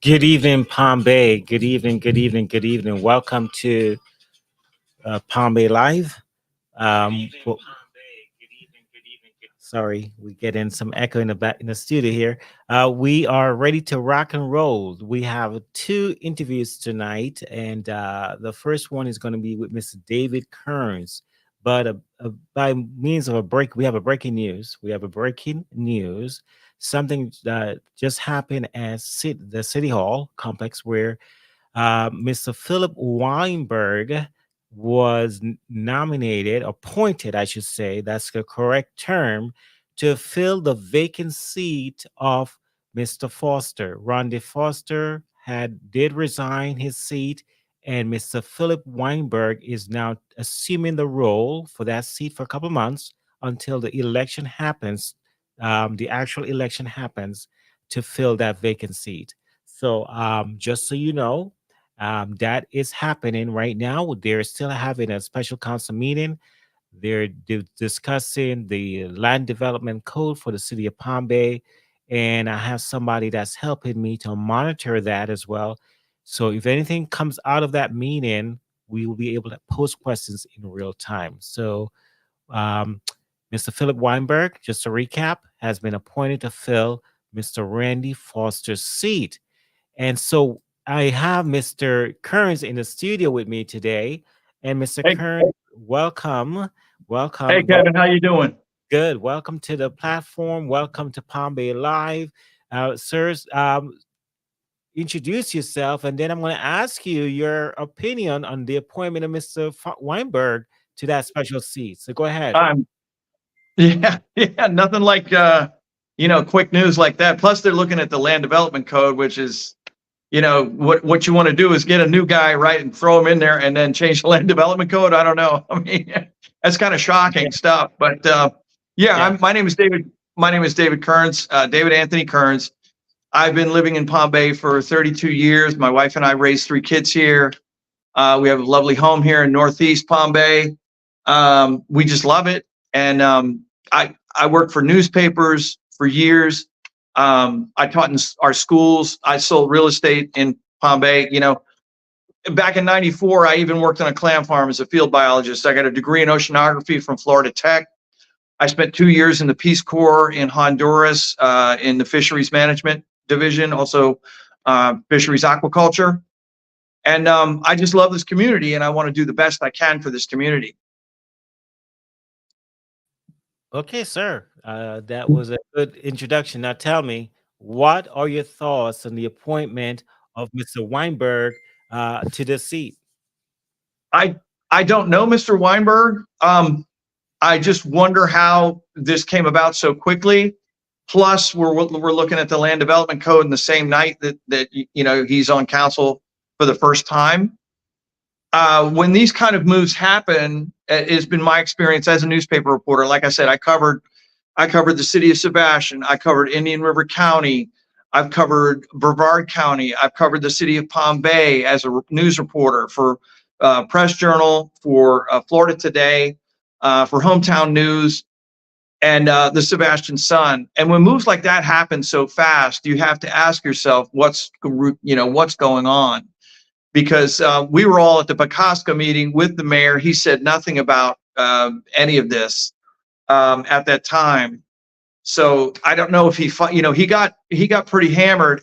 Good evening, Palm Bay. Good evening, good evening, good evening. Welcome to Palm Bay Live. Well, sorry, we get in some echo in the back in the studio here. We are ready to rock and roll. We have two interviews tonight, and the first one is going to be with Mr. David Kearns. But by means of a break, we have a breaking news. We have a breaking news. Something that just happened at the City Hall complex where Mr. Philip Weinberg was nominated, appointed, I should say, that's the correct term, to fill the vacant seat of Mr. Foster. Randy Foster did resign his seat, and Mr. Philip Weinberg is now assuming the role for that seat for a couple months until the election happens, the actual election happens to fill that vacant seat. So just so you know, that is happening right now. They're still having a special council meeting. They're discussing the land development code for the city of Palm Bay. And I have somebody that's helping me to monitor that as well. So if anything comes out of that meeting, we will be able to post questions in real time. So Mr. Philip Weinberg, just to recap, has been appointed to fill Mr. Randy Foster's seat. And so I have Mr. Kearns in the studio with me today. And Mr. Hey, Kearns, welcome. Welcome. hey, Kevin, how you doing? Good. Welcome to the platform. Welcome to Palm Bay Live. Sirs, introduce yourself, and then I'm going to ask you your opinion on the appointment of Mr. Weinberg to that special seat. So go ahead. Yeah, nothing like quick news like that. Plus, they're looking at the land development code, which is, what you want to do is get a new guy, right, and throw him in there, and then change the land development code. I don't know. I mean, that's kind of shocking stuff. But my name is David. My name is David Kearns, David Anthony Kearns. I've been living in Palm Bay for 32 years. My wife and I raised 3 kids here. We have a lovely home here in Northeast Palm Bay. We just love it. And I worked for newspapers for years. I taught in our schools. I sold real estate in Palm Bay. Back in '94, I even worked on a clam farm as a field biologist. I got a degree in oceanography from Florida Tech. I spent 2 years in the Peace Corps in Honduras in the fisheries management division, also fisheries aquaculture. And I just love this community, and I want to do the best I can for this community. Okay, sir. That was a good introduction. Now tell me, what are your thoughts on the appointment of Mr. Weinberg to the seat? I don't know Mr. Weinberg. I just wonder how this came about so quickly. Plus, we're looking at the land development code in the same night that he's on council for the first time. When these kind of moves happen, it's been my experience as a newspaper reporter. Like I said, I covered the city of Sebastian. I covered Indian River County. I've covered Brevard County. I've covered the city of Palm Bay as a news reporter for Press Journal, for Florida Today, for Hometown News, and the Sebastian Sun. And when moves like that happen so fast, you have to ask yourself what's going on. Because we were all at the Bacasca meeting with the mayor. He said nothing about any of this at that time. So I don't know if he got pretty hammered,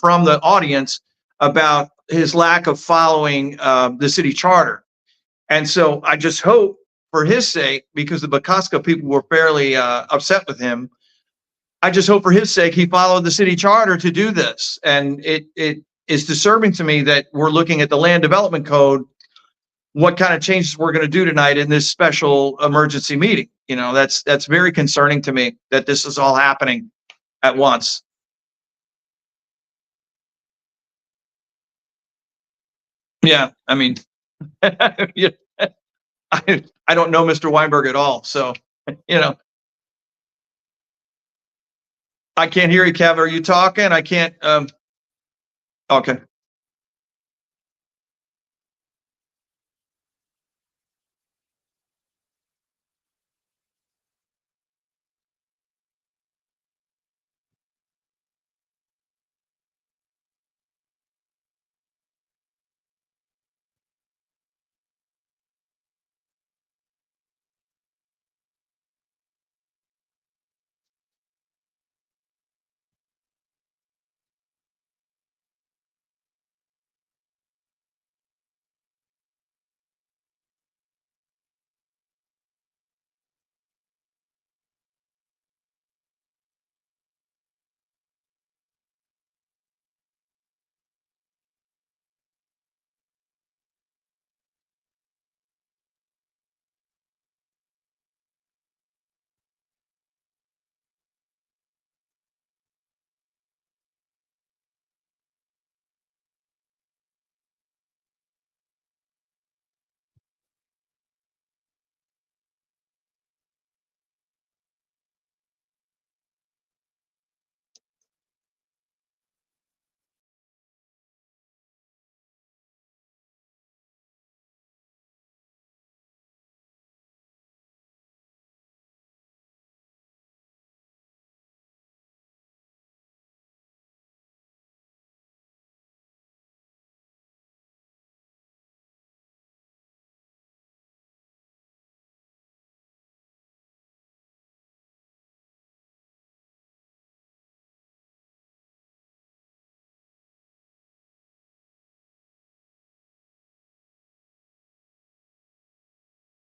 from the audience about his lack of following the city charter. And so I just hope for his sake, because the Bacasca people were fairly upset with him, I just hope for his sake he followed the city charter to do this. And it's disturbing to me that we're looking at the land development code, what kind of changes we're going to do tonight in this special emergency meeting. That's very concerning to me that this is all happening at once. Yeah, I mean, I don't know Mr. Weinberg at all, so I can't hear you, Kev. Are you talking? I can't. Okay.